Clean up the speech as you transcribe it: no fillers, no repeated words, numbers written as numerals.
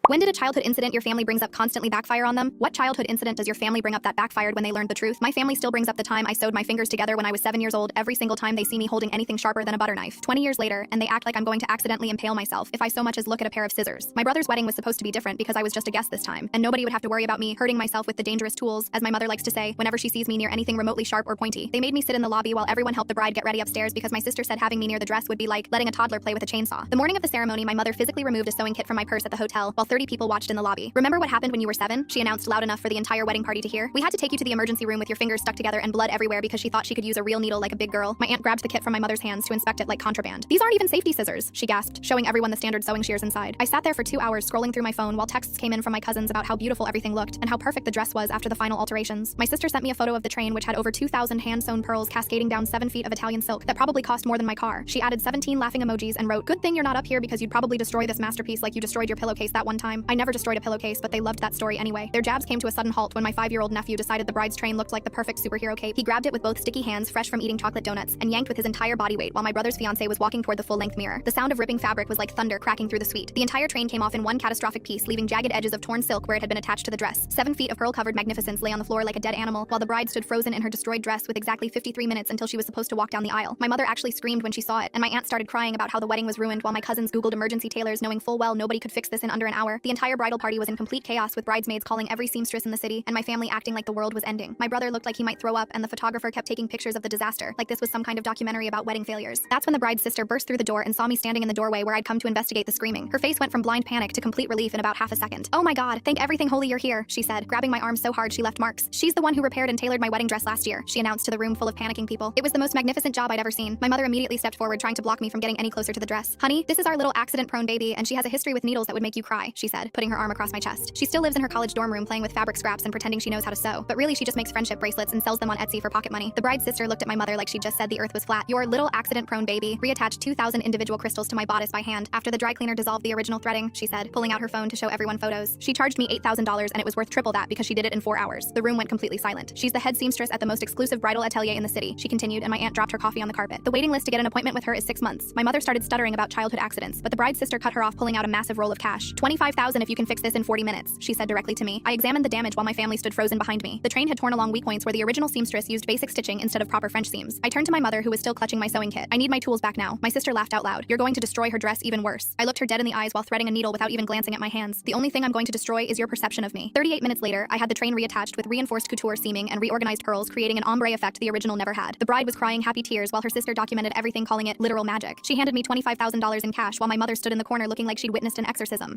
When did a childhood incident your family brings up constantly backfire on them? What childhood incident does your family bring up that backfired when they learned the truth? My family still brings up the time I sewed my fingers together when I was 7 years old every single time they see me holding anything sharper than a butter knife. 20 years later, and they act like I'm going to accidentally impale myself if I so much as look at a pair of scissors. My brother's wedding was supposed to be different because I was just a guest this time, and nobody would have to worry about me hurting myself with the dangerous tools, as my mother likes to say, whenever she sees me near anything remotely sharp or pointy. They made me sit in the lobby while everyone helped the bride get ready upstairs because my sister said having me near the dress would be like letting a toddler play with a chainsaw. The morning of the ceremony, my mother physically removed a sewing kit from my purse at the hotel while 30 people watched in the lobby. Remember what happened when you were 7? She announced loud enough for the entire wedding party to hear. We had to take you to the emergency room with your fingers stuck together and blood everywhere because she thought she could use a real needle like a big girl. My aunt grabbed the kit from my mother's hands to inspect it like contraband. These aren't even safety scissors, she gasped, showing everyone the standard sewing shears inside. I sat there for 2 hours scrolling through my phone while texts came in from my cousins about how beautiful everything looked and how perfect the dress was after the final alterations. My sister sent me a photo of the train which had over 2,000 hand-sewn pearls cascading down 7 feet of Italian silk that probably cost more than my car. She added 17 laughing emojis and wrote, "Good thing you're not up here because you'd probably destroy this masterpiece like you destroyed your pillowcase that one time." I never destroyed a pillowcase, but they loved that story anyway. Their jabs came to a sudden halt when my 5-year-old nephew decided the bride's train looked like the perfect superhero cape. He grabbed it with both sticky hands fresh from eating chocolate donuts and yanked with his entire body weight while my brother's fiancé was walking toward the full-length mirror. The sound of ripping fabric was like thunder cracking through the suite. The entire train came off in one catastrophic piece, leaving jagged edges of torn silk where it had been attached to the dress. 7 feet of pearl-covered magnificence lay on the floor like a dead animal, while the bride stood frozen in her destroyed dress with exactly 53 minutes until she was supposed to walk down the aisle. My mother actually screamed when she saw it, and my aunt started crying about how the wedding was ruined while my cousins Googled emergency tailors knowing full well nobody could fix this in under an hour. The entire bridal party was in complete chaos with bridesmaids calling every seamstress in the city, and my family acting like the world was ending. My brother looked like he might throw up, and the photographer kept taking pictures of the disaster, like this was some kind of documentary about wedding failures. That's when the bride's sister burst through the door and saw me standing in the doorway where I'd come to investigate the screaming. Her face went from blind panic to complete relief in about half a second. "Oh my god, thank everything holy you're here," she said, grabbing my arm so hard she left marks. "She's the one who repaired and tailored my wedding dress last year," she announced to the room full of panicking people. It was the most magnificent job I'd ever seen. My mother immediately stepped forward, trying to block me from getting any closer to the dress. "Honey, this is our little accident-prone baby, and she has a history with needles that would make you cry," she said, putting her arm across my chest. She still lives in her college dorm room playing with fabric scraps and pretending she knows how to sew, but really she just makes friendship bracelets and sells them on Etsy for pocket money. The bride's sister looked at my mother like she just said the earth was flat. "Your little accident-prone baby reattached 2,000 individual crystals to my bodice by hand after the dry cleaner dissolved the original threading," she said, pulling out her phone to show everyone photos. "She charged me $8,000 and it was worth triple that because she did it in 4 hours." The room went completely silent. "She's the head seamstress at the most exclusive bridal atelier in the city," she continued, and my aunt dropped her coffee on the carpet. "The waiting list to get an appointment with her is 6 months." My mother started stuttering about childhood accidents, but the bride's sister cut her off, pulling out a massive roll of cash. "25,000 if you can fix this in 40 minutes, she said directly to me. I examined the damage while my family stood frozen behind me. The train had torn along weak points where the original seamstress used basic stitching instead of proper French seams. I turned to my mother, who was still clutching my sewing kit. "I need my tools back now." My sister laughed out loud. "You're going to destroy her dress even worse." I looked her dead in the eyes while threading a needle without even glancing at my hands. "The only thing I'm going to destroy is your perception of me." 38 minutes later, I had the train reattached with reinforced couture seaming and reorganized pearls, creating an ombre effect the original never had. The bride was crying happy tears while her sister documented everything, calling it literal magic. She handed me $25,000 in cash while my mother stood in the corner looking like she'd witnessed an exorcism.